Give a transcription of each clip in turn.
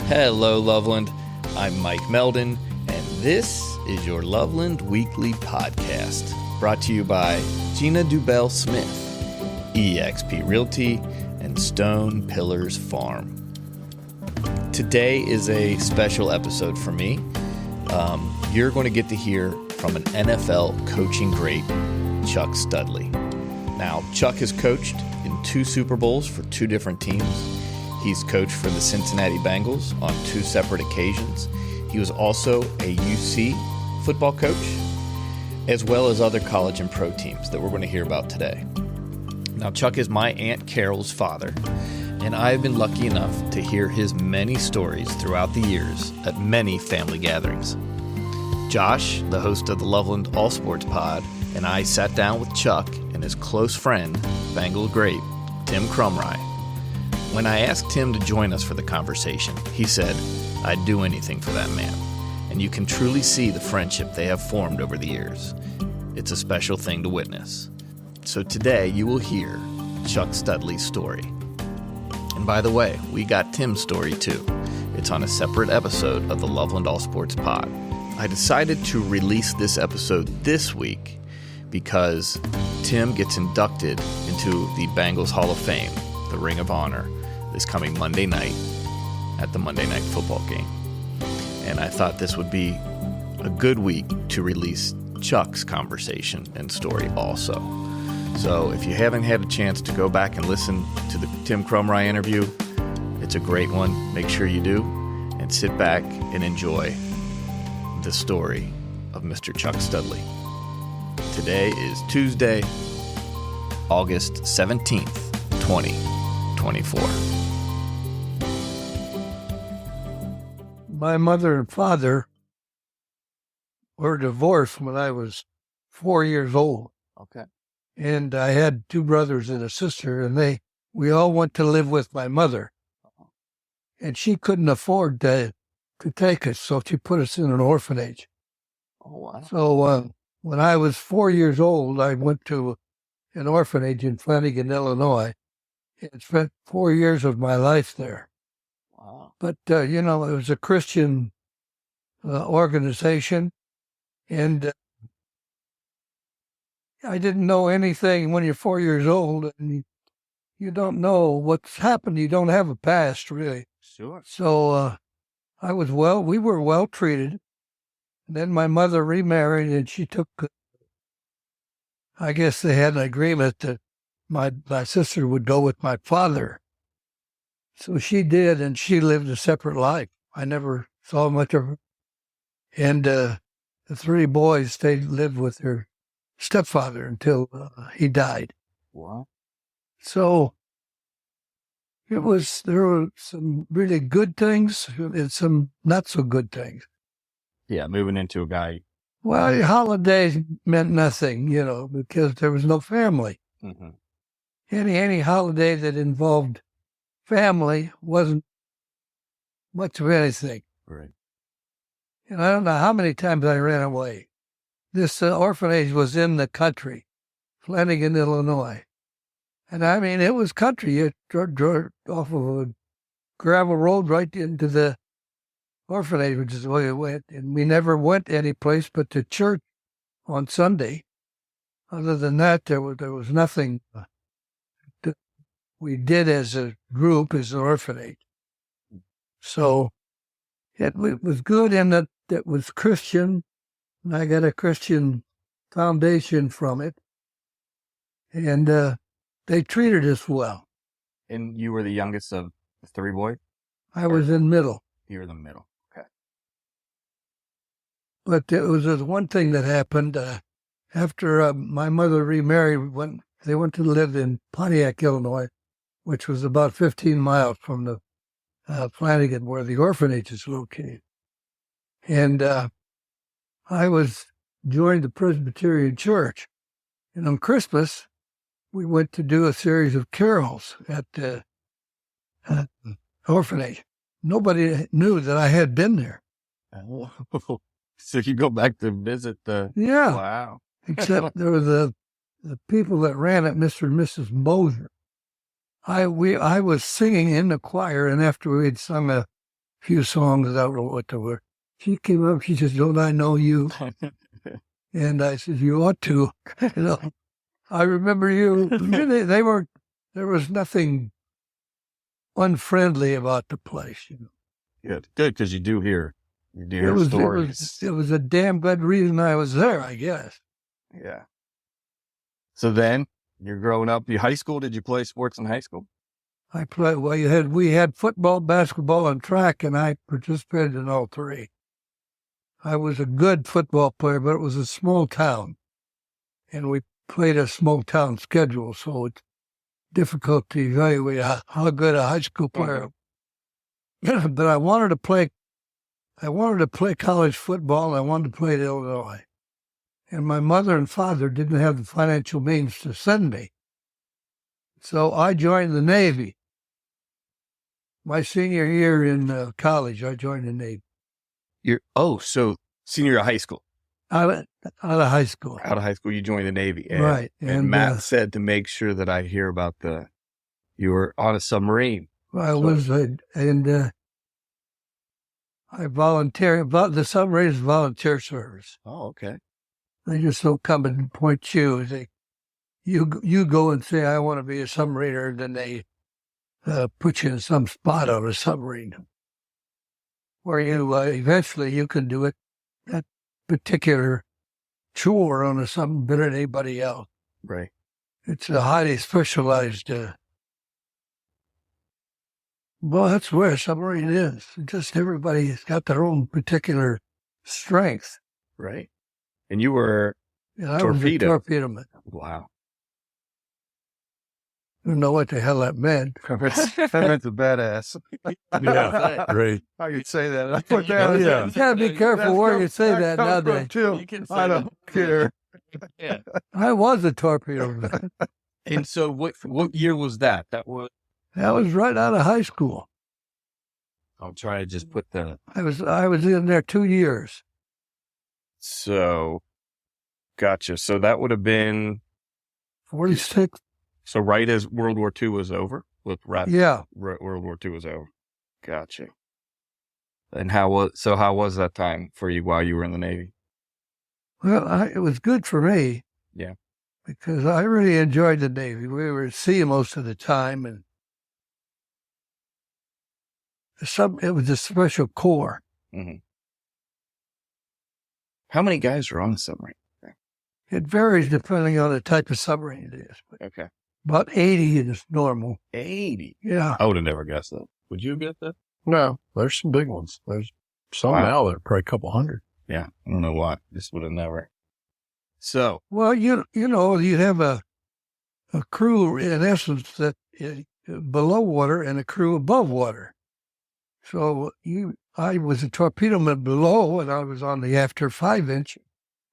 Hello, Loveland. I'm Mike Meldon, and this is your Loveland Weekly Podcast, brought to you by Gina Dubell-Smith, eXp Realty, and Stone Pillars Farm. Today is a special episode for me. You're going to get to hear from an NFL coaching great, Chuck Studley. Now, Chuck has coached in 2 Super Bowls for 2 different teams. He's coached for the Cincinnati Bengals on 2 separate occasions. He was also a UC football coach, as well as other college and pro teams that we're going to hear about today. Now, Chuck is my Aunt Carol's father, and I've been lucky enough to hear his many stories throughout the years at many family gatherings. Josh, the host of the Loveland All Sports Pod, and I sat down with Chuck and his close friend, Bengal great, Tim Krumrie. When I asked Tim to join us for the conversation, he said, "I'd do anything for that man." And you can truly see the friendship they have formed over the years. It's a special thing to witness. So today you will hear Chuck Studley's story. And by the way, we got Tim's story too. It's on a separate episode of the Loveland All Sports Pod. I decided to release this episode this week because Tim gets inducted into the Bengals Hall of Fame, the Ring of Honor, this coming Monday night at the Monday Night Football game. And I thought this would be a good week to release Chuck's conversation and story also. So if you haven't had a chance to go back and listen to the Tim Krumrie interview, it's a great one. Make sure you do, and sit back and enjoy the story of Mr. Chuck Studley. Today is Tuesday, August 17th, 2024. My mother and father were divorced when I was 4 years old. Okay. And I had 2 brothers and a sister, and we all went to live with my mother. And she couldn't afford to take us, so she put us in an orphanage. Oh, wow. So when I was 4 years old, I went to an orphanage in Flanagan, Illinois, and spent 4 years of my life there. Wow. But, it was a Christian organization, and I didn't know anything when you're 4 years old, and you don't know what's happened. You don't have a past, really. Sure. So we were well treated. And then my mother remarried, and she took, I guess they had an agreement that my sister would go with my father. So she did, and she lived a separate life. I never saw much of her. And the 3 boys, they lived with their stepfather until he died. Wow. So there were some really good things and some not so good things. Yeah, moving into a guy. Well, holidays meant nothing, because there was no family. Mm-hmm. Any holiday that involved family wasn't much of anything. Right. And I don't know how many times I ran away. This orphanage was in the country, Flanagan, Illinois. And I mean, it was country. You drove off of a gravel road right into the orphanage, which is the way it went. And we never went any place but to church on Sunday. Other than that, there was nothing that we did as a group, as an orphanage. So it was good in that it was Christian, and I got a Christian foundation from it. And they treated us well. And you were the youngest of the 3 boys? I was in middle. You were in the middle. Okay. But there was one thing that happened after my mother remarried. When they went to live in Pontiac, Illinois, which was about 15 miles from the Flanagan, where the orphanage is located. And I joined the Presbyterian Church. And on Christmas, we went to do a series of carols at the orphanage. Nobody knew that I had been there. Oh. So you go back to visit the... Yeah. Wow. Except there were the people that ran it, Mr. and Mrs. Moser. I was singing in the choir, and after we had sung a few songs. I don't know what they were. She came up, she says, "Don't I know you?" And I said, "You ought to." I remember you. Really, there was nothing unfriendly about the place. Good, because you do hear stories. It was a damn good reason I was there, I guess. Yeah. So then you're growing up. High school? Did you play sports in high school? I played. Well, we had football, basketball, and track, and I participated in all three. I was a good football player, but it was a small town, and we played a small town schedule, so it's difficult to evaluate how good a high school player. But I wanted to play college football, and I wanted to play at Illinois. And my mother and father didn't have the financial means to send me. So I joined the Navy. My senior year in college, I joined the Navy. So senior year of high school. Out of high school. Out of high school, you joined the Navy. Right. And Matt said to make sure that I hear about you were on a submarine. I was, and I volunteered. The submarine is volunteer service. Oh, okay. They just don't come and point you. You go and say, "I want to be a submariner," and then they put you in some spot on a submarine where you eventually you can do that particular chore on a submarine better than anybody else. Right. It's a highly specialized. Well, that's where a submarine is. Just everybody's got their own particular strength. Right. And you were I was a torpedoman. Wow. I don't know what the hell that meant. That meant a badass. Yeah, great. How you say that? I put that. You gotta be careful where you say that nowadays. I don't care. Yeah. I was a torpedoman. And so what year was that? That was right out of high school. I'll try to just put the. I was in there 2 years. So, gotcha. So that would have been 46. So right as World War II was over, Yeah. World War II was over. Gotcha. And how was that time for you while you were in the Navy? Well, it was good for me. Yeah. Because I really enjoyed the Navy. We were at sea most of the time, and it was a special corps. Mm-hmm. How many guys were on the submarine? It varies depending on the type of submarine it is. But Okay. about 80 is normal. 80? Yeah. I would have never guessed that. Would you have guessed that? No, there's some big ones. There's some now that are probably a couple hundred. Yeah. I don't know why. This would have never. So. Well, you have a crew, in essence, that is below water and a crew above water. So I was a torpedoman below, and I was on the after 5-inch,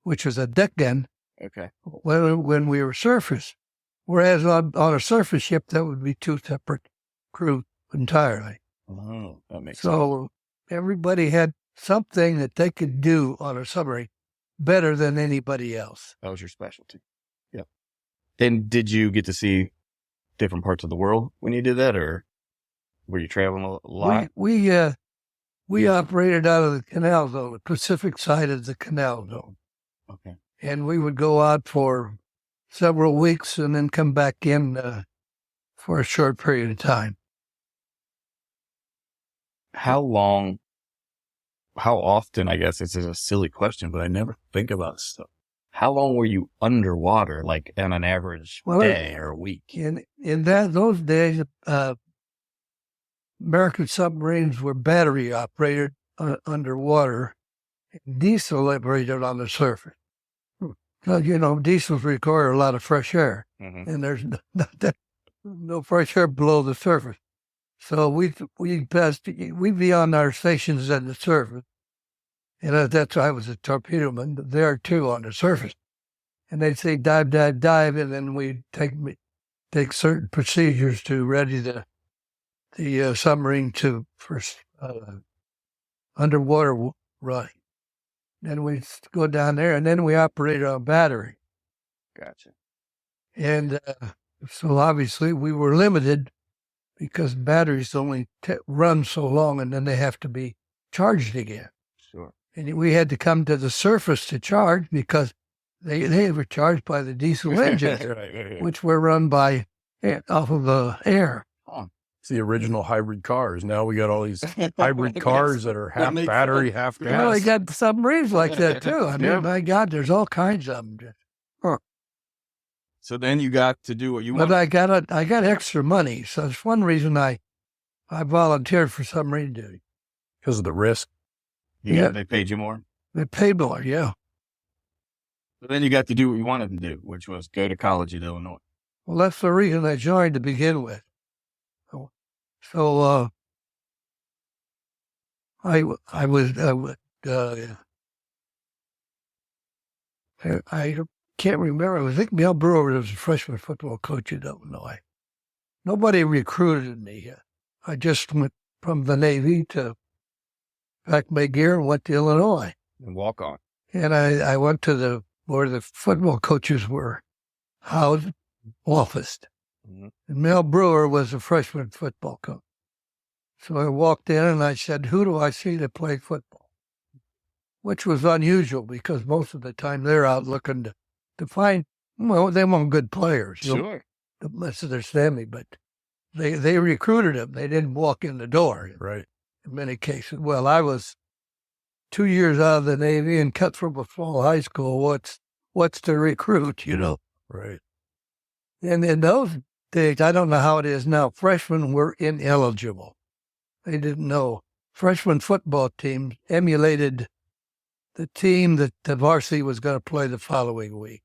which was a deck gun. Okay. When we were surface. Whereas on a surface ship, that would be two separate crews entirely. Oh, that makes sense. So everybody had something that they could do on a submarine better than anybody else. That was your specialty. Yep. And did you get to see different parts of the world when you did that, or were you traveling a lot? We operated out of the canal zone, the Pacific side of the canal zone. Okay. And we would go out for several weeks and then come back in for a short period of time. How often, I guess it's a silly question, but I never think about stuff. How long were you underwater, like on an average day or a week? In those days, American submarines were battery operated underwater, diesel operated on the surface. Diesels require a lot of fresh air, and there's no fresh air below the surface. So we'd be on our stations at the surface, and that's why I was a torpedoman there too on the surface. And they'd say dive, dive, dive, and then we'd take certain procedures to ready the submarine for underwater running. Then we go down there, and then we operated on battery. Gotcha. And so obviously we were limited because batteries only run so long and then they have to be charged again. Sure. And we had to come to the surface to charge because they were charged by the diesel engines, right. which were run by off of the air. It's the original hybrid cars. Now we got all these hybrid cars that are half battery, half gas. Well, they got submarines like that too. I mean, my God, there's all kinds of them. So then you got to do what you But want. I got extra money, so that's one reason I volunteered for submarine duty. Because of the risk. They paid you more. They paid more, yeah. So then you got to do what you wanted to do, which was go to college at Illinois. Well, that's the reason I joined to begin with. So I can't remember. I think Mel Brewer was a freshman football coach in Illinois. Nobody recruited me. I just went from the Navy to pack my gear and went to Illinois. And walk on. And I went to where the football coaches were housed, office. Mm-hmm. And Mel Brewer was a freshman football coach. So I walked in and I said, who do I see that play football? Which was unusual because most of the time they're out looking to find, well, they want good players. Sure. Don't misunderstand me, but they recruited them. They didn't walk in the door. Right. In many cases. Well, I was 2 years out of the Navy and cut from a small high school. What's to recruit, Right. And in those days, I don't know how it is now, freshmen were ineligible. They didn't know. Freshman football teams emulated the team that the varsity was going to play the following week.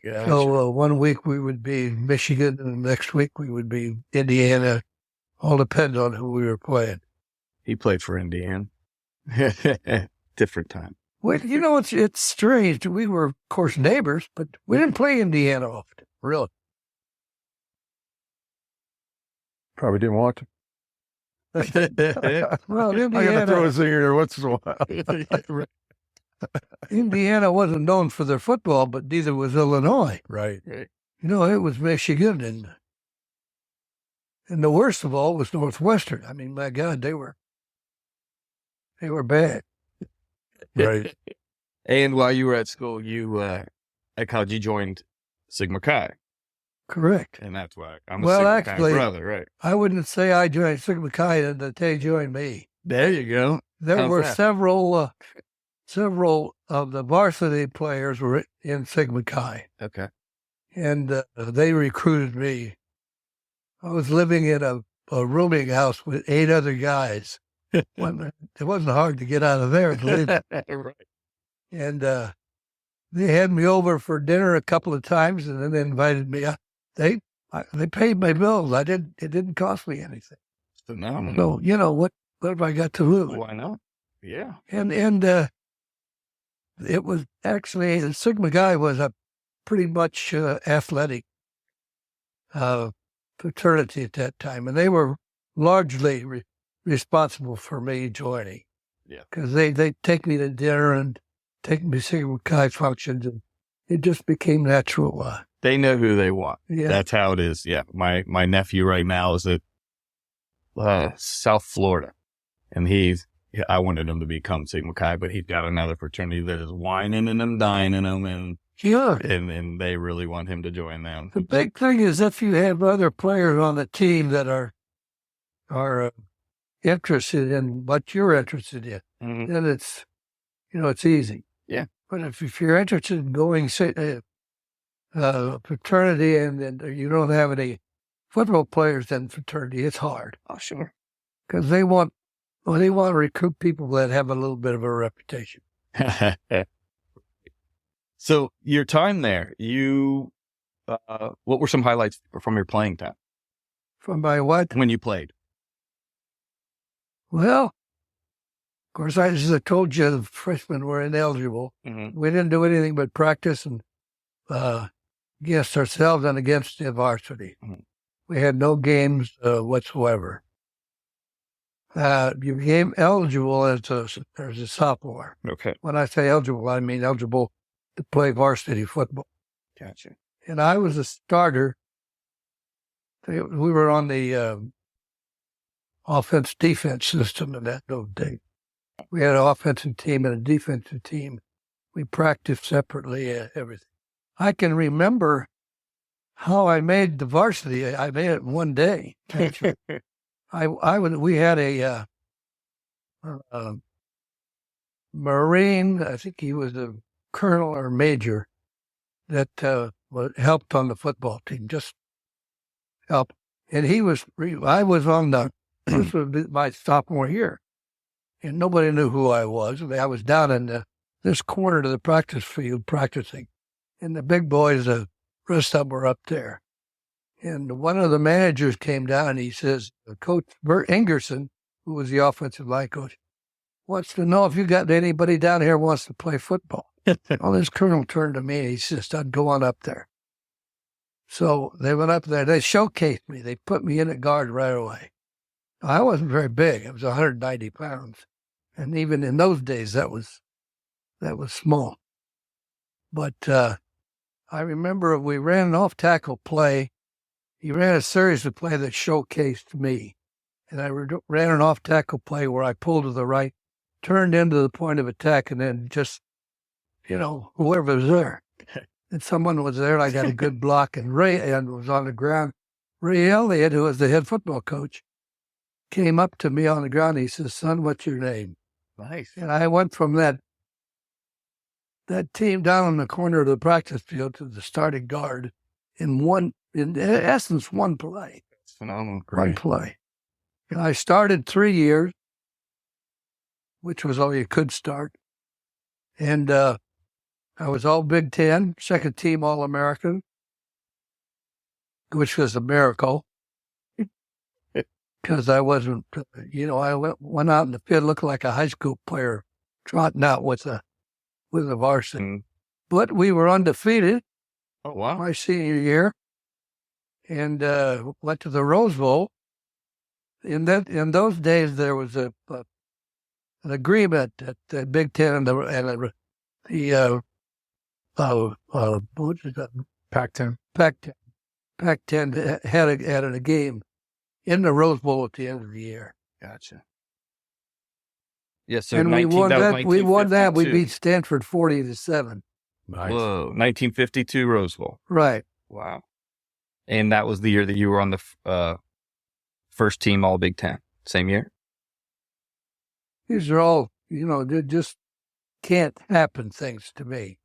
Gotcha. So 1 week we would be Michigan, and the next week we would be Indiana. All depends on who we were playing. He played for Indiana. Different time. Well, it's strange. We were, of course, neighbors, but we didn't play Indiana often. Really? Probably didn't want to. Well, I got to throw a zinger there once in a while. Indiana wasn't known for their football, but neither was Illinois. Right. It was Michigan, and the worst of all was Northwestern. I mean, my God, they were bad. Right. And while you were at school, at college, you joined Sigma Chi. Correct. And that's why I'm a Sigma Chi brother, right? I wouldn't say I joined Sigma Chi and that they joined me. There you go. There were several of the varsity players were in Sigma Chi. Okay. And they recruited me. I was living in a rooming house with 8 other guys. It wasn't hard to get out of there. Right. And they had me over for dinner a couple of times, and then they invited me. They paid my bills. It didn't cost me anything. Phenomenal. So what have I got to lose? Why not? Yeah. And it was actually the Sigma Chi was a pretty much athletic fraternity at that time, and they were largely responsible for me joining. Yeah, because they take me to dinner and take me to Sigma Chi functions, and it just became natural. They know who they want. Yeah, that's how it is. Yeah, my nephew right now is at South Florida, and I wanted him to become Sigma Chi, but he's got another fraternity that is whining and them, dying in him, and they really want him to join them. The big thing is if you have other players on the team that are interested in what you're interested in, then it's easy. Yeah. But if you're interested in going fraternity and you don't have any football players in fraternity, it's hard. Oh, sure. Because they want to recruit people that have a little bit of a reputation. So your time there, what were some highlights from your playing time? From my what? When you played? Well, of course, as I told you, the freshmen were ineligible. Mm-hmm. We didn't do anything but practice and against ourselves and against the varsity. Mm-hmm. We had no games whatsoever. You became eligible as a sophomore. Okay. When I say eligible, I mean eligible to play varsity football. Gotcha. And I was a starter we were on the offense-defense system in those days. We had an offensive team and a defensive team. We practiced separately, everything. I can remember how I made the varsity. I made it in one day. Actually. We had a Marine, I think he was a colonel or major, that helped on the football team, just helped. And I was on this was my sophomore year, and nobody knew who I was. I was down in this corner of the practice field practicing, and the big boys, the rest of them were up there. And one of the managers came down, and he says, Coach Bert Ingerson, who was the offensive line coach, wants to know if you got anybody down here who wants to play football. Well, this colonel turned to me, and he says, I'd go on up there. So they went up there. They showcased me. They put me in at guard right away. I wasn't very big. I was 190 pounds. And even in those days, that was small. But I remember we ran an off-tackle play. He ran a series of play that showcased me. And I ran an off-tackle play where I pulled to the right, turned into the point of attack, and then just, whoever was there. And someone was there, and I got a good block, and Ray was on the ground. Ray Elliott, who was the head football coach, came up to me on the ground. He says, son, what's your name? Nice. And I went from that team down in the corner of the practice field to the starting guard in essence, one play. It's phenomenal. One play. And I started 3 years, which was all you could start. And I was all Big Ten, second team All-American, which was a miracle. Because I wasn't, I went out in the field looking like a high school player, trotting out with the varsity. Mm. But we were undefeated. Oh, wow. My senior year, and went to the Rose Bowl. In those days, there was an agreement that the Big Ten and the Pac-10. Pac-10 had a game in the Rose Bowl at the end of the year. Gotcha. Yes, so and we won that. We won that. We beat Stanford 40-7. Nice. Whoa, 1952 Rose Bowl. Right. Wow. And that was the year that you were on the first team All Big Ten. Same year? These are all, they just can't happen things to me.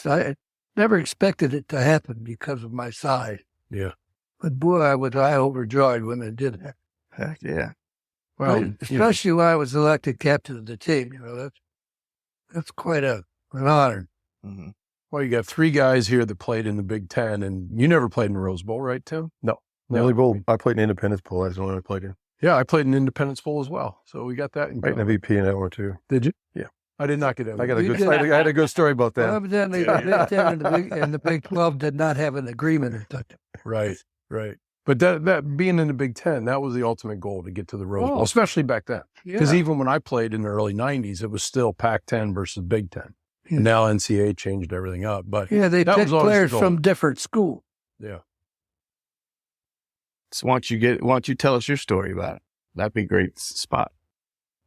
I never expected it to happen because of my size. Yeah. But boy, I was overjoyed when it did happen. Heck yeah. Well, especially when I was elected captain of the team. That's quite an honor. Mm-hmm. Well, you got 3 guys here that played in the Big Ten, and you never played in the Rose Bowl, right, Tim? No. The only bowl I played in Independence Bowl. That's the only one I played in. Yeah, I played in Independence Bowl as well. So we got that in Right, MVP in that one too. Did you? Yeah. I did not get in. I had a good story about that. Well, evidently, the Big Ten and the Big 12 did not have an agreement. Right. But that being in the Big Ten, that was the ultimate goal, to get to the Rose Bowl, especially back then. Because even when I played in the early 90s, it was still Pac-10 versus Big Ten. Yeah. And now NCAA changed everything up. But they picked players from different schools. Yeah. So why don't you tell us your story about it? That'd be a great spot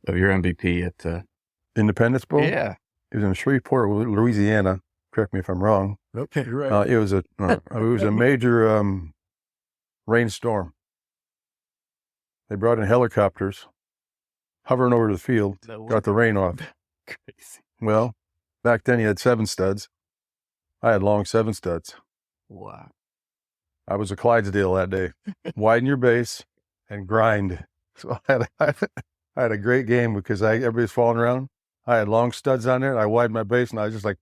of your MVP at Independence Bowl? Yeah. It was in Shreveport, Louisiana. Correct me if I'm wrong. Okay, you're right. It was a major rainstorm. They brought in helicopters, hovering over the field, got the rain off. Crazy. Well, back then you had 7 studs. I had long 7 studs. Wow. I was a Clydesdale that day. Widen your base and grind. So I had a great game because everybody's falling around. I had long studs on there, and I widened my base, and I was just like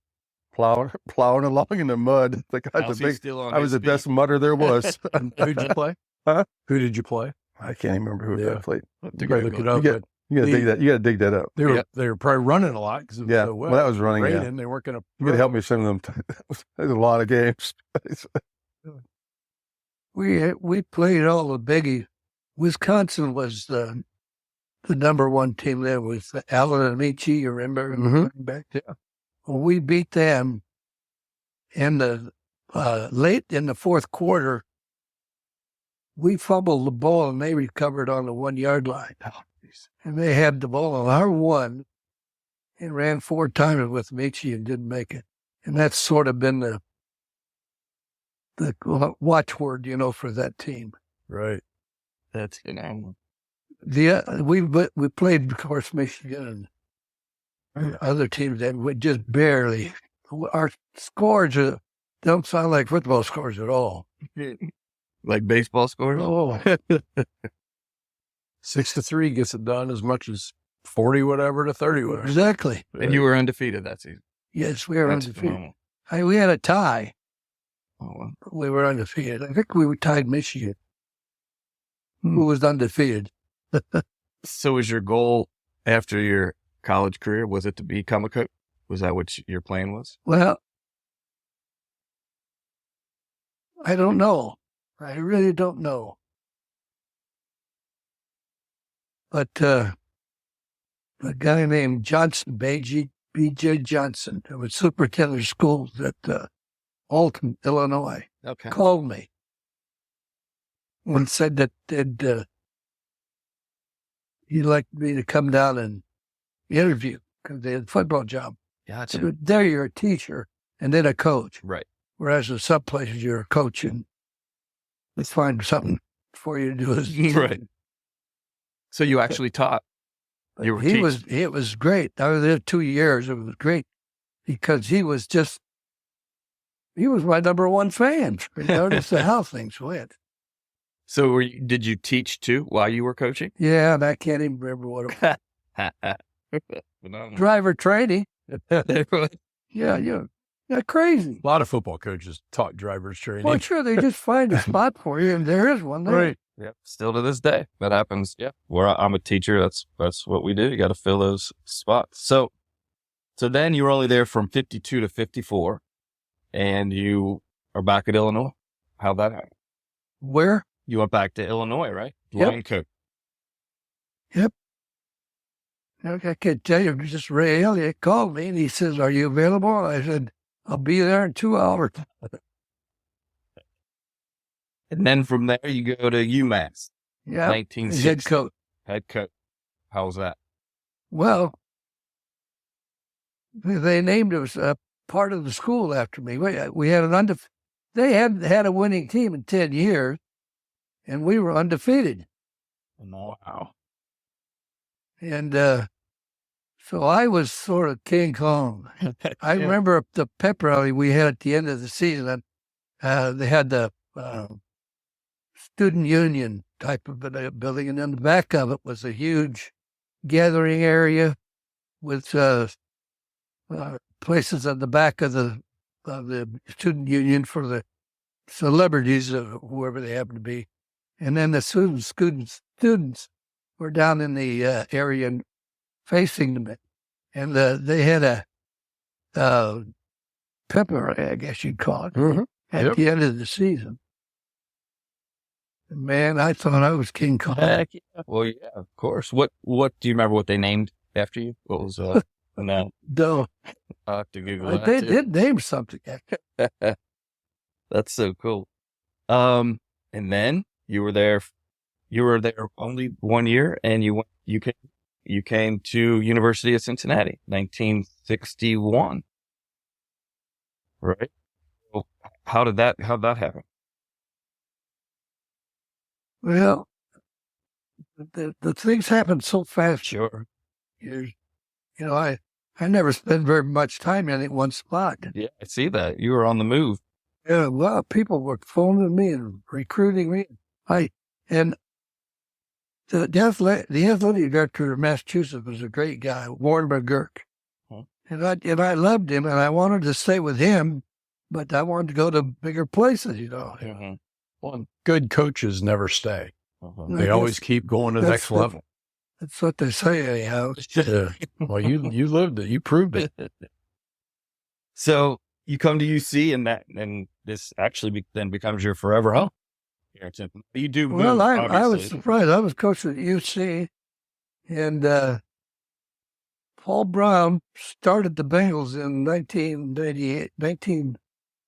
plowing along in the mud. Like I was the best mudder there was. Who did you play? Huh? Who did you play? I can't even remember who I played. You gotta look it up. You gotta dig that up. They were probably running a lot because it was so wet. Well, that was running. Raining, they weren't going to. You could help me some of them. There's a lot of games. We played all the biggies. Wisconsin was the number 1 team there with Allen and Michi, you remember? Mm-hmm. Back there. Well, we beat them in the late in the fourth quarter. we fumbled the ball and they recovered on the 1 yard line. Oh, geez. And they had the ball on our 1 and ran 4 times with Michi and didn't make it. And that's sort of been the watchword, for that team. Right. That's phenomenal. We played, of course, Michigan and other teams that we just barely. Our scores don't sound like football scores at all. Like baseball scores? Oh, 6-3 gets it done as much as 40 whatever to 30 whatever. exactly. And you were undefeated that season. Yes, we were That's undefeated. phenomenal. We had a tie. Oh, wow. We were undefeated. I think we were tied Michigan, who was undefeated. So was your goal after your college career, was it to become a coach? Was that what your plan was? Well, I don't know. I really don't know. But a guy named Johnson, B.J. Johnson, who was superintendent of schools at Alton, Illinois, Okay. called me and said that he'd like me to come down and interview because they had a football job. Gotcha. So there you're a teacher and then a coach, Right. whereas in some places you're a coach and let's find something for you to do. As Right. So you actually taught. But You were it was great. I was there 2 years. It was great because he was my number one fan, regardless of how things went. So did you teach too while you were coaching? Yeah, and I can't even remember what it was. Phenomenal. Driver training. Yeah, you're crazy. A lot of football coaches taught drivers training. Well, sure, they just find a spot for you, and there is one there. Right. Yep. Still to this day, that happens. Yeah. Where I'm a teacher, that's what we do. You got to fill those spots. So then you were only there from 52 to 54, and you are back at Illinois. How'd that happen? Where? You went back to Illinois, right? Yep. Line coach. Yep. I can't tell you, just Ray Elliott called me, and he says, "Are you available?" And I said, "I'll be there in 2 hours." And then from there, you go to UMass. Yeah, 1960. head coach. Head coach. How was that? Well, they named us part of the school after me. We had they hadn't had a winning team in 10 years, and we were undefeated. Wow. And so I was sort of King Kong. I remember the pep rally we had at the end of the season. They had the student union type of building, and in the back of it was a huge gathering area with places at the back of the student union for the celebrities, whoever they happen to be. And then the students were down in the area facing them. And they had a pepper, I guess you'd call it, at the end of the season. Man, I thought I was King Kong. Heck yeah. Well, yeah, of course. What do you remember what they named after you? What was no? No, I'll have to Google that. they too. did name something. That's so cool. And then you were there only 1 year, and you came to University of Cincinnati, 1961. Right? Well, how'd that happen? Well, the things happen so fast. Sure. I never spent very much time in one spot. Yeah, I see that. You were on the move. Yeah, a lot of people were phoning me and recruiting me. And the athletic director of Massachusetts was a great guy, Warren McGurk. Huh. And I loved him, and I wanted to stay with him, but I wanted to go to bigger places, Mm-hmm. Well, good coaches never stay. Uh-huh. They always keep going to the next level. That's what they say, anyhow. Yeah. Well, you lived it. You proved it. So you come to UC, and this actually then becomes your forever home. You do move, Well, I was obviously. surprised. I was coaching at UC, and Paul Brown started the Bengals in 1968,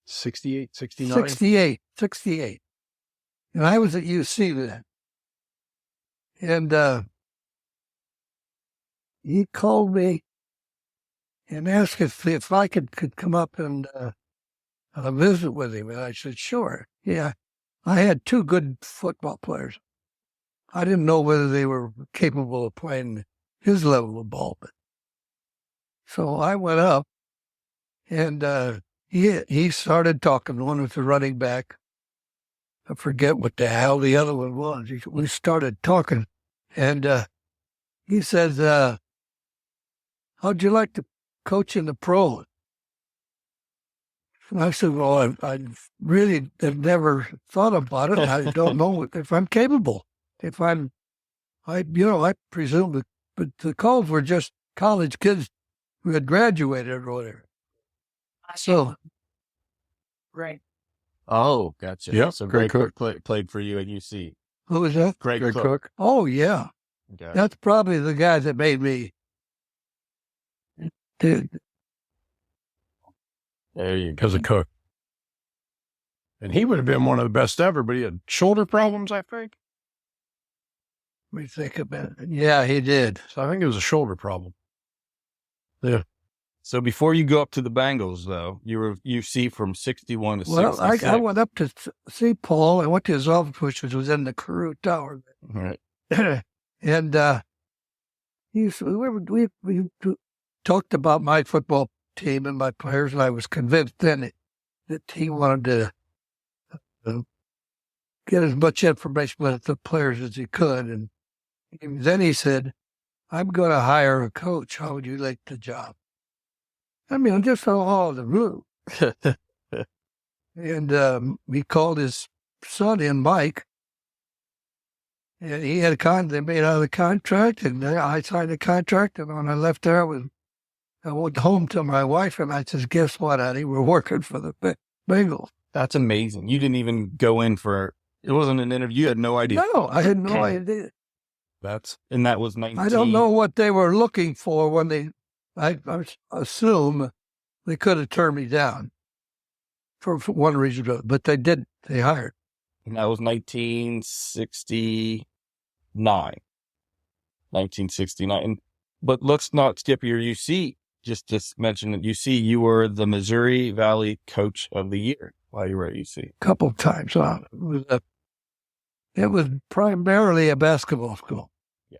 68, 69. 68. And I was at UC then. And he called me and asked if I could come up and visit with him. And I said, sure. Yeah. I had two good football players. I didn't know whether they were capable of playing his level of ball. But so I went up, and he started talking. One was the running back. I forget what the hell the other one was. We started talking, and he says, how'd you like to coach in the pros? And I said, well, I really have never thought about it. I don't know if I'm capable. If I presume that, but the calls were just college kids who had graduated or whatever. So, Right. Oh, gotcha. Yep, So Greg Greg Cook played for you at UC. who was that? Greg Greg Cook. Cook. Oh, yeah. Okay. That's probably the guy that made me. Dude, There you go. Because of Cook. And he would have been one of the best ever, but he had shoulder problems, I think. let me think about it. Yeah, he did. So I think it was a shoulder problem. Yeah. So before you go up to the Bengals, though, you were UC from 61 to Well, 66. I went up to see Paul. I went to his office, which was in the Carew Tower. All right. And we talked about my football team and my players, and I was convinced then that he wanted to get as much information about the players as he could. And then he said, I'm going to hire a coach. How would you like the job? I mean, just all the room. And he called his son in, Mike, and he had they made out of the contract, and I signed the contract. And when I left there, I went home to my wife, and I said, guess what, honey? We're working for the Bengals. That's amazing. You didn't even go in for it. Wasn't an interview. You had no idea. No, I had no idea. And that was 19. I don't know what they were looking for when I assume they could have turned me down for one reason or another, but they did. They hired. And that was 1969. 1969. But let's not skip your UC. Just mention that UC, you were the Missouri Valley Coach of the Year while you were at UC. A couple of times. It was primarily a basketball school. Yeah.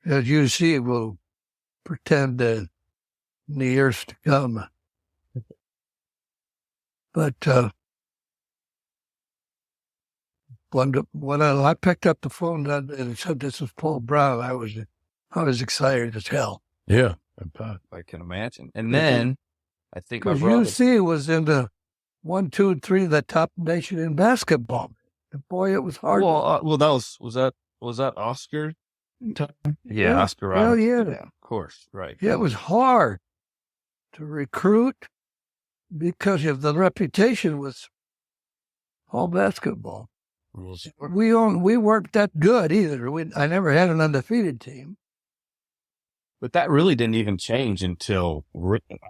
As UC will pretend in the years to come. But when I picked up the phone and it said this was Paul Brown, I was excited as hell. Yeah. I can imagine. And then I think my Because brother. UC was in the 1, 2, and 3 of the top nation in basketball. And boy, it was hard. Well, that was that Oscar time? Yeah. Oscar. Well, Robertson. yeah. Of course, right. Yeah, it was hard to recruit because of the reputation was all basketball. We weren't that good either. I never had an undefeated team. But that really didn't even change until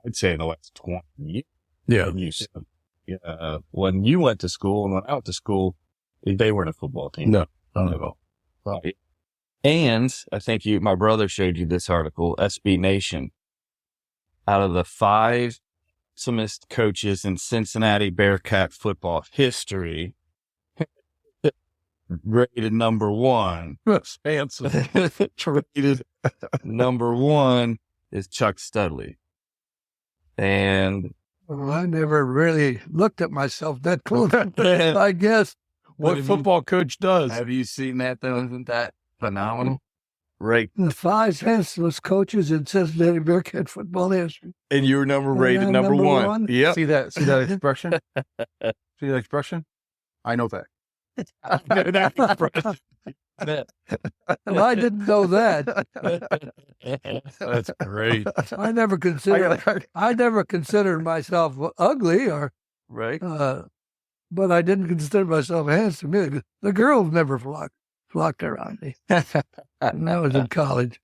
I'd say in the last 20 years. Yeah. When you went to school and went out to school, they weren't a football team. No. Not at all. Right. And I think my brother showed you this article, SB Nation. Out of the 5 handsomest coaches in Cincinnati Bearcat football history, rated number 1. Handsome. Rated number 1 is Chuck Studley. And Well, I never really looked at myself that close. I guess. What football coach does. have you seen that though? Isn't that phenomenal? Right. The 5 handsomest coaches in Cincinnati Bearcat football history. And you were rated I'm number number 1. one? Yep. See that expression? See that expression? I know that. And I didn't know that. That's great. I never considered myself ugly or, Right. but I didn't consider myself handsome either. The girls never flocked around me. And I was in college.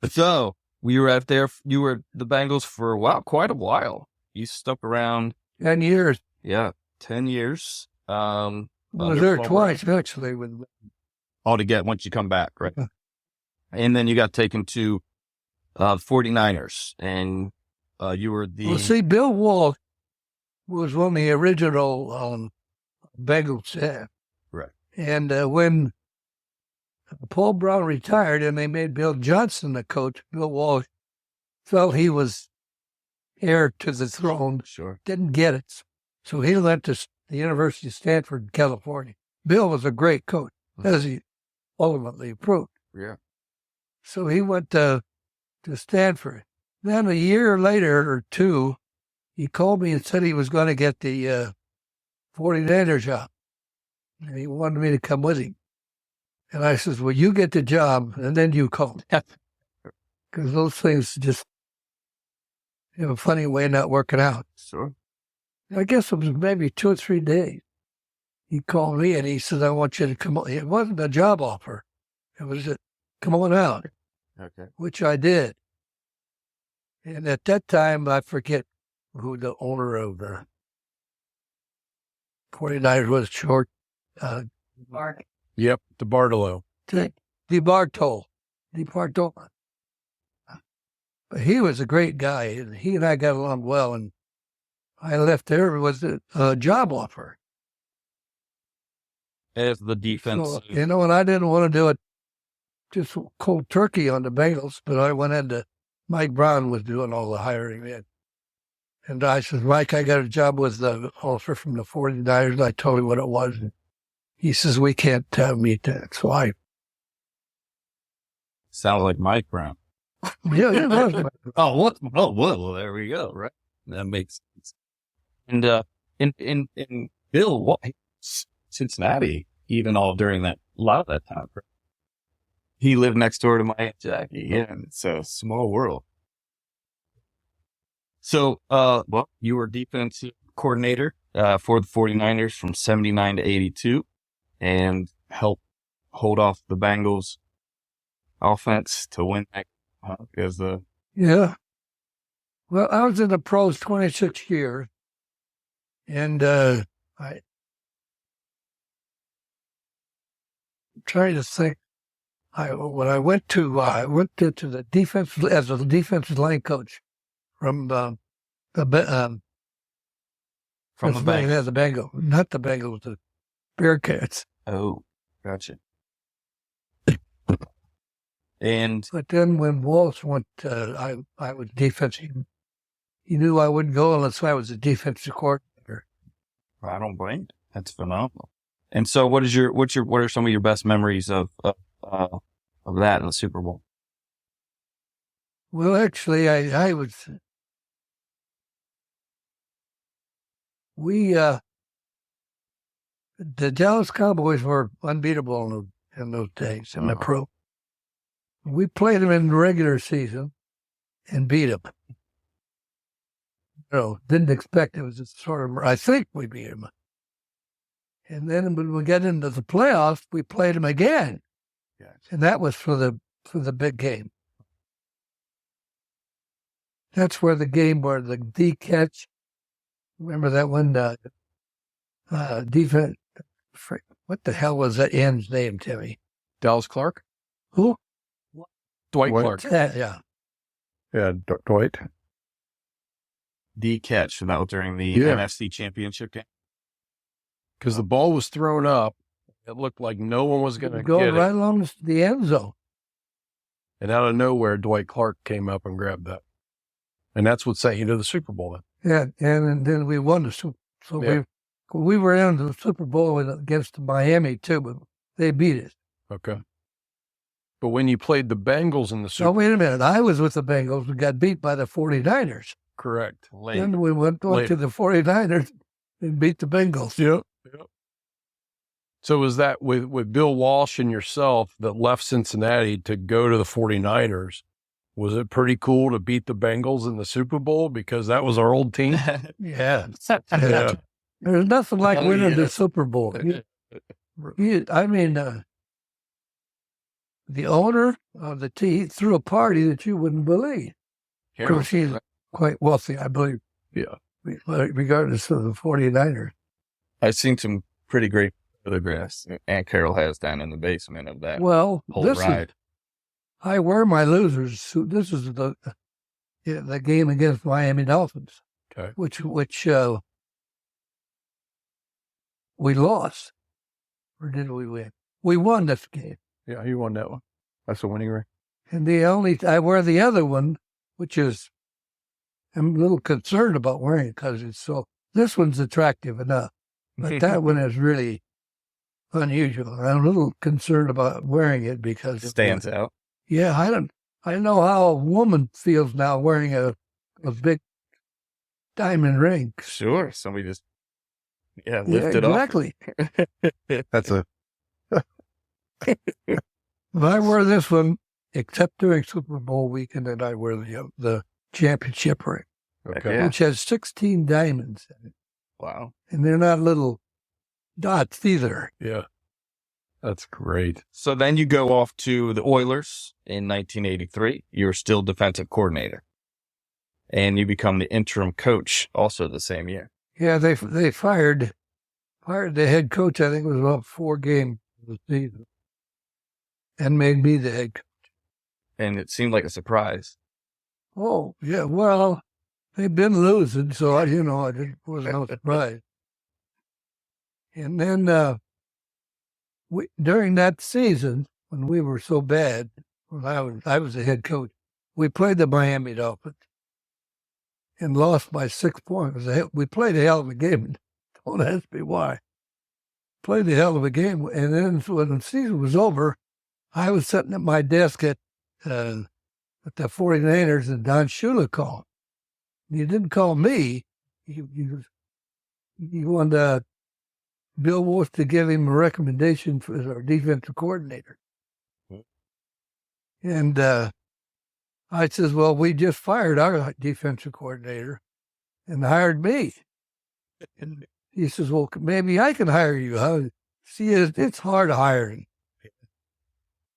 So you were the Bengals for quite a while. You stuck around. 10 years. Yeah. 10 years. I was there twice, actually. All together once you come back, right? Yeah. And then you got taken to 49ers, and you were the... Well, see, Bill Walsh was one of the original Bengals staff. Right. And when Paul Brown retired and they made Bill Johnson the coach, Bill Walsh felt he was heir to the throne. Sure. Didn't get it. So he went to the University of Stanford, California. Bill was a great coach, as he ultimately proved. Yeah. So he went to Stanford. Then a year later or two, he called me and said he was going to get the 49er job. And he wanted me to come with him. And I says, well, you get the job, and then you call me. Because those things just have a funny way of not working out. Sure. I guess it was maybe 2 or 3 days. He called me and he said, I want you to come on. It wasn't a job offer. It was a come on out. Okay. Which I did. And at that time, I forget who the owner of the 49ers was, short. Yep, DeBartolo. DeBartolo. But he was a great guy, and he and I got along well, and I left there. It was a job offer. As the defense. So, and I didn't want to do it just cold turkey on the Bengals, but I went into Mike Brown was doing all the hiring then. And I said, Mike, I got a job with the offer from the 49ers. And I told him what it was. And he says, we can't meet that. So Sounds like Mike Brown. yeah, it was. Oh, what? Oh, well, there we go. Right. That makes sense. And, in Bill, what? Cincinnati, even all during a lot of that time. He lived next door to my Aunt Jackie. Yeah, it's a small world. So, well, you were defensive coordinator for the 49ers from 79 to 82 and helped hold off the Bengals offense to win that as the... Yeah. Well, I was in the pros 26 years, and I'm trying to think. When I went to the defense as a defensive line coach from the Bengals, not the Bengals, the Bearcats. Oh, gotcha. And but then when Walsh went, I was defensive. He knew I wouldn't go unless I was a defensive coordinator. I don't blame you. That's phenomenal. And so, what are some of your best memories of that in the Super Bowl? Well, actually, I was. The Dallas Cowboys were unbeatable in those days in the pro. We played them in the regular season and beat them. Didn't expect it was sort of. I think we beat them. And then when we get into the playoffs, we played them again. Yes. And that was for the big game. That's where the game where the D catch. Remember that one? Defense. What the hell was that end's name, Timmy? Dallas Clark? Who? Dwight Clark. Yeah. Yeah, Dwight. D catch, that was during the NFC Championship game. Because the ball was thrown up. It looked like no one was going to go get right it. along the end zone. And out of nowhere, Dwight Clark came up and grabbed that. And that's what sent you to the Super Bowl then. Yeah, and then we won the Super Bowl. So we were in the Super Bowl against Miami, too, but they beat us. Okay. But when you played the Bengals in the Super Bowl. Oh, wait a minute. I was with the Bengals. We got beat by the 49ers. Correct. Then we went to the 49ers and beat the Bengals. Yep. So was that with Bill Walsh and yourself that left Cincinnati to go to the 49ers? Was it pretty cool to beat the Bengals in the Super Bowl because that was our old team? Yeah. There's nothing like winning the Super Bowl. The owner of the team threw a party that you wouldn't believe. Of course, he's quite wealthy, I believe. Yeah. Regardless of the 49ers. I've seen some pretty great photographs Aunt Carol has down in the basement of that Well, whole ride. I wear my losers suit. This is the game against Miami Dolphins, Okay. which we lost, or did we win? We won this game. Yeah, you won that one. That's a winning ring. And I wear the other one, which is, I'm a little concerned about wearing it because this one's attractive enough, but that one is really unusual. I'm a little concerned about wearing it because It stands out. Yeah, I don't know how a woman feels now wearing a big diamond ring. Sure. Somebody just, lift it exactly. That's a If I wear this one, except during Super Bowl weekend, then I wear the championship ring, okay. Yeah. which has 16 diamonds in it. Wow. And they're not little dots either. Yeah. That's great. So then you go off to the Oilers in 1983. You're still defensive coordinator. And you become the interim coach also the same year. Yeah, they fired the head coach, I think it was about 4 games of the season, and made me the head coach. And it seemed like a surprise. Oh, yeah, well, they've been losing, so it was no surprise. And then during that season, when we were so bad, when I was the head coach, we played the Miami Dolphins and lost by 6 points. We played a hell of a game. Don't ask me why. Played a hell of a game. And then when the season was over, I was sitting at my desk at the 49ers, and Don Shula called. He didn't call me. He wanted Bill Wolf to give him a recommendation for our defensive coordinator. And I says, well, we just fired our defensive coordinator and hired me. And he says, well, maybe I can hire you. Huh? See, it's hard hiring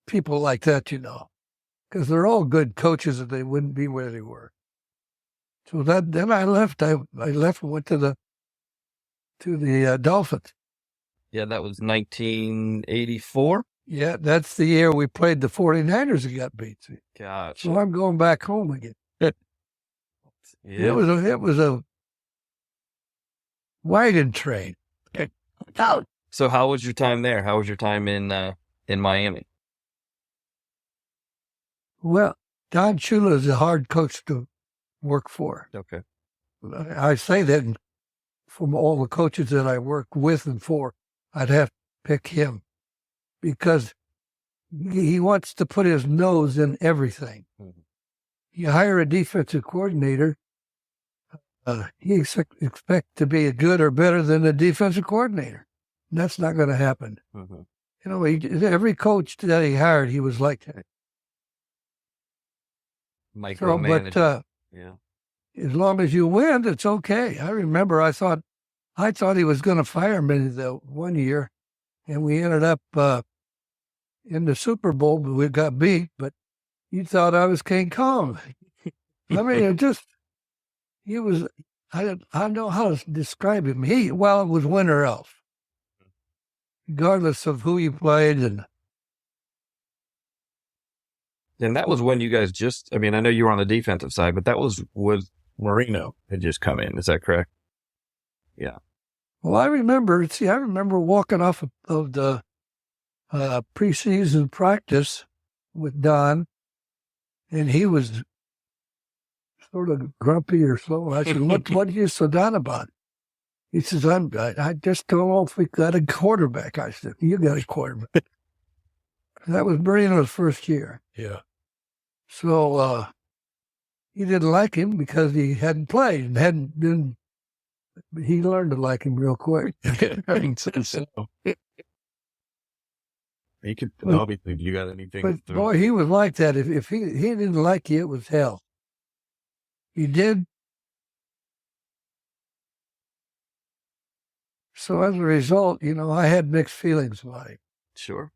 people like that, because they're all good coaches and they wouldn't be where they were. So then I left. I left and went to the Dolphins. Yeah, that was 1984. Yeah, that's the year we played the 49ers and got beat. Gotcha. So I'm going back home again. Yeah. It was a wagon train. So how was your time there? How was your time in Miami? Well, Don Shula is a hard coach to work for. Okay. I say that from all the coaches that I work with and for, I'd have to pick him because he wants to put his nose in everything. Mm-hmm. You hire a defensive coordinator, he expect to be good or better than the defensive coordinator. And that's not going to happen. Mm-hmm. Every coach that he hired, he was like that. Micromanaging. Yeah. As long as you win, it's okay. I remember I thought he was going to fire me the one year, and we ended up in the Super Bowl, but we got beat. But you thought I was King Kong. I mean, he was. I don't know how to describe him. It was winner elf, regardless of who you played. And that was when you guys I know you were on the defensive side, but that was with Marino had just come in. Is that correct? Yeah. Well, I remember walking off of the preseason practice with Don, and he was sort of grumpy or so. I said, what are you so down about? He says, I just don't know if we got a quarterback. I said, you got a quarterback. That was Marino's first year. Yeah. So he didn't like him because he hadn't played and hadn't been. He learned to like him real quick. You could obviously. You got anything? But boy, he was like that. If he didn't like you, it was hell. He did. So as a result, I had mixed feelings about him. Sure.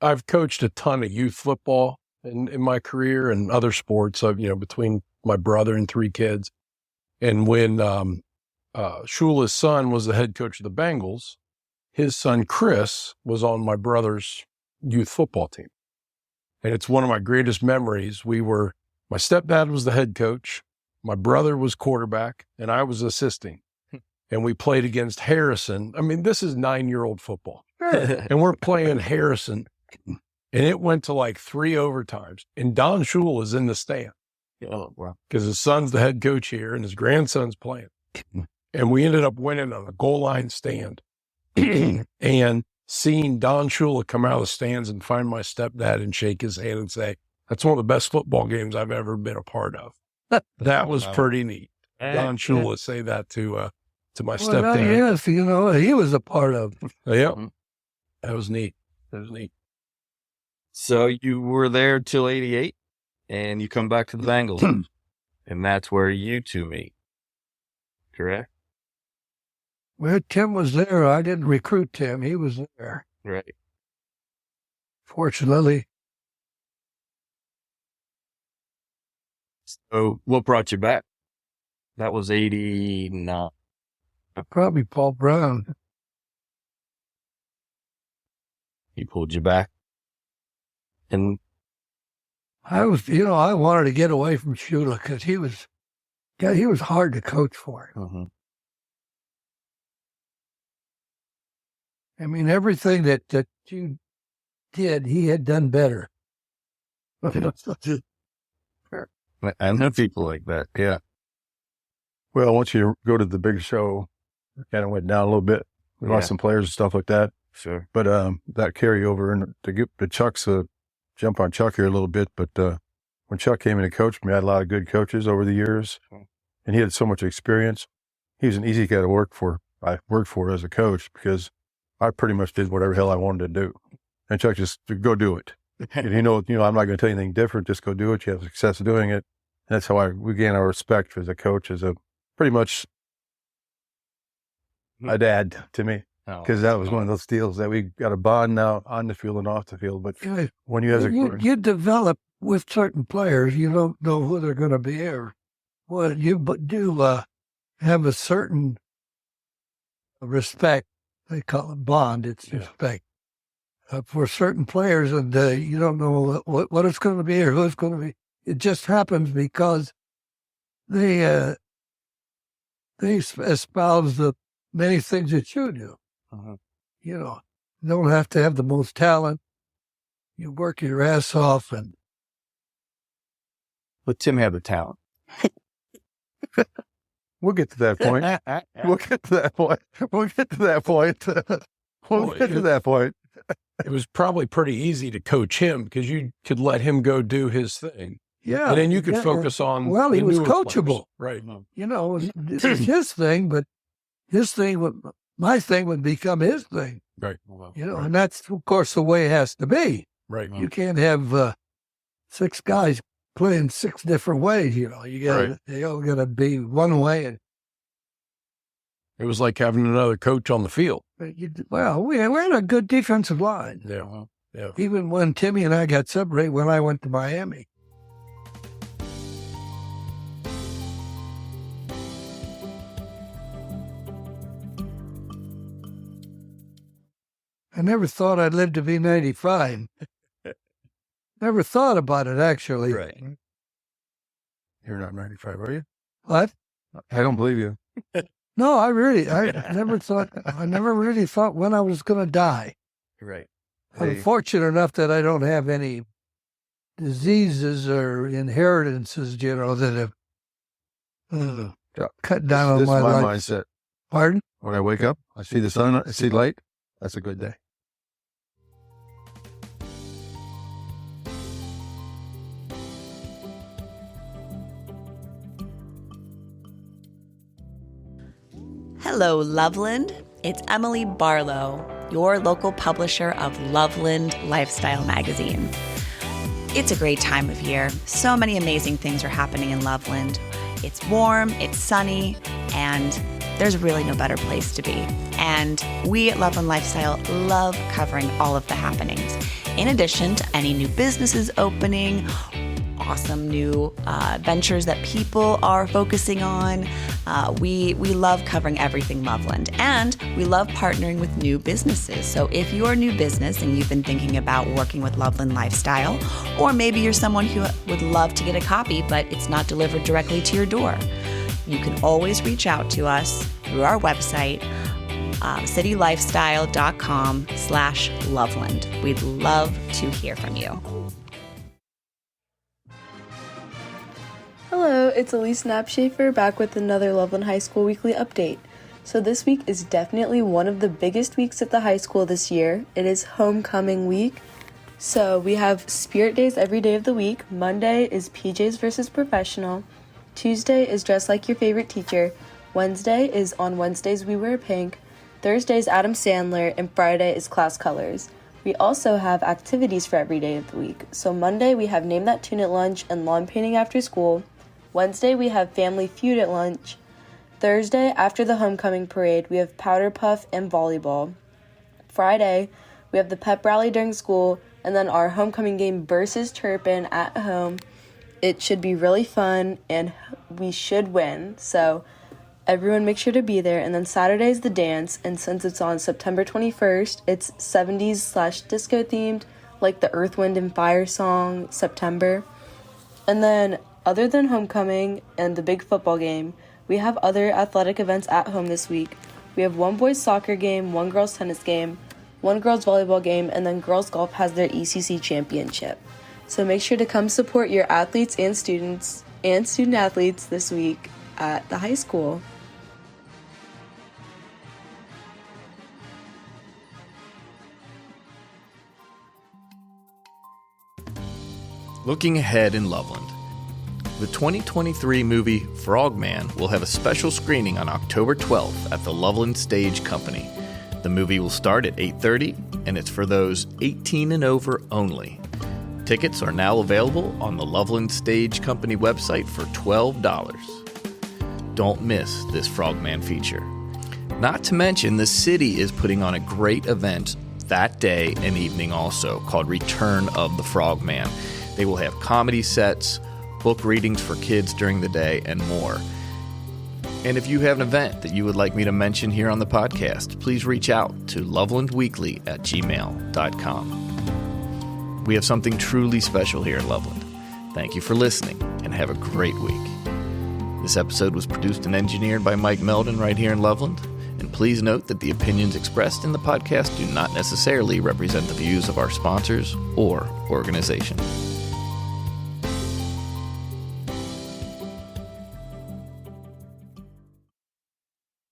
I've coached a ton of youth football in my career and other sports. Between my brother and 3 kids, and when Shula's son was the head coach of the Bengals. His son, Chris, was on my brother's youth football team. And it's one of my greatest memories. My stepdad was the head coach. My brother was quarterback and I was assisting. And we played against Harrison. I mean, this is 9-year-old football. And we're playing Harrison. And it went to like 3 overtimes. And Don Shula is in the stand. Oh, wow. Because his son's the head coach here and his grandson's playing. And we ended up winning on a goal line stand. And seeing Don Shula come out of the stands and find my stepdad and shake his hand and say, that's one of the best football games I've ever been a part of. That was pretty neat. Don Shula say that to my stepdad. Yes, he was a part of. Yeah, that was neat. So you were there till 88 and you come back to the Bengals and that's where you two meet. Correct? Well, Tim was there. I didn't recruit Tim. He was there. Right. Fortunately. So what brought you back? That was 89. Probably Paul Brown. He pulled you back. And I wanted to get away from Shula because he was hard to coach for. I mean, everything that you did, he had done better. I know people like that. Yeah. Well, once you go to the big show, it kind of went down a little bit. We lost some players and stuff like that. Sure. But that carryover, and to get the Chuck's jump on Chuck here a little bit. But when Chuck came in and coached me, I had a lot of good coaches over the years, and he had so much experience. He was an easy guy to work for. I worked for as a coach because I pretty much did whatever hell I wanted to do, and Chuck just go do it. And I'm not going to tell you anything different. Just go do it. You have success doing it. And that's how we gain our respect as a coach, as a pretty much a dad to me. Because that was one of those deals that we got a bond now on the field and off the field. But when you develop with certain players, you don't know who they're going to be or what you do have a certain respect. They call it bond. It's respect for certain players, and you don't know what it's going to be or who it's going to be. It just happens because they espouse the many things that you do. You don't have to have the most talent. You work your ass off, but Tim had the talent. We'll get to that point. It was probably pretty easy to coach him because you could let him go do his thing. Yeah. And then you could focus on. Well, he was coachable. Players. Right. It was his thing, but my thing would become his thing. Right. And that's, of course, the way it has to be. Right. You can't have 6 guys playing 6 different ways. They all got to be one way. And it was like having another coach on the field. We're in a good defensive line. Yeah. Even when Timmy and I got separated when I went to Miami. I never thought I'd live to be 95. Never thought about it, actually. Right. You're not 95, are you? What? I don't believe you. No, I never really thought when I was going to die. Right. I'm fortunate enough that I don't have any diseases or inheritances, that have cut down on my life. This is my mindset. Pardon? When I wake up, I see the sun, I see light. That's a good day. Hello, Loveland. It's Emily Barlow, your local publisher of Loveland Lifestyle Magazine. It's a great time of year. So many amazing things are happening in Loveland. It's warm, it's sunny, and there's really no better place to be. And we at Loveland Lifestyle love covering all of the happenings. In addition to any new businesses opening, awesome new ventures that people are focusing on, We love covering everything Loveland, and we love partnering with new businesses. So if you're a new business and you've been thinking about working with Loveland Lifestyle, or maybe you're someone who would love to get a copy, but it's not delivered directly to your door, you can always reach out to us through our website, citylifestyle.com/Loveland. We'd love to hear from you. Hello, it's Elise Knapschafer back with another Loveland High School weekly update. So this week is definitely one of the biggest weeks at the high school this year. It is homecoming week. So we have spirit days every day of the week. Monday is PJs versus professional. Tuesday is dress like your favorite teacher. Wednesday is on Wednesdays we wear pink. Thursday is Adam Sandler, and Friday is class colors. We also have activities for every day of the week. So Monday we have Name That Tune at lunch and lawn painting after school. Wednesday, we have Family Feud at lunch. Thursday, after the homecoming parade, we have powder puff and volleyball. Friday, we have the pep rally during school, and then our homecoming game versus Turpin at home. It should be really fun, and we should win, so everyone make sure to be there. And then Saturday is the dance, and since it's on September 21st, it's 70s/disco themed, like the Earth, Wind, and Fire song, September. And then other than homecoming and the big football game, we have other athletic events at home this week. We have one boys soccer game, one girls tennis game, one girls volleyball game, and then girls golf has their ECC championship. So make sure to come support your athletes and student athletes this week at the high school. Looking ahead in Loveland. The 2023 movie Frogman will have a special screening on October 12th at the Loveland Stage Company. The movie will start at 8:30, and it's for those 18 and over only. Tickets are now available on the Loveland Stage Company website for $12. Don't miss this Frogman feature. Not to mention, the city is putting on a great event that day and evening also, called Return of the Frogman. They will have comedy sets, book readings for kids during the day, and more. And if you have an event that you would like me to mention here on the podcast, please reach out to lovelandweekly@gmail.com. We have something truly special here at Loveland. Thank you for listening, and have a great week. This episode was produced and engineered by Mike Meldon right here in Loveland. And please note that the opinions expressed in the podcast do not necessarily represent the views of our sponsors or organization.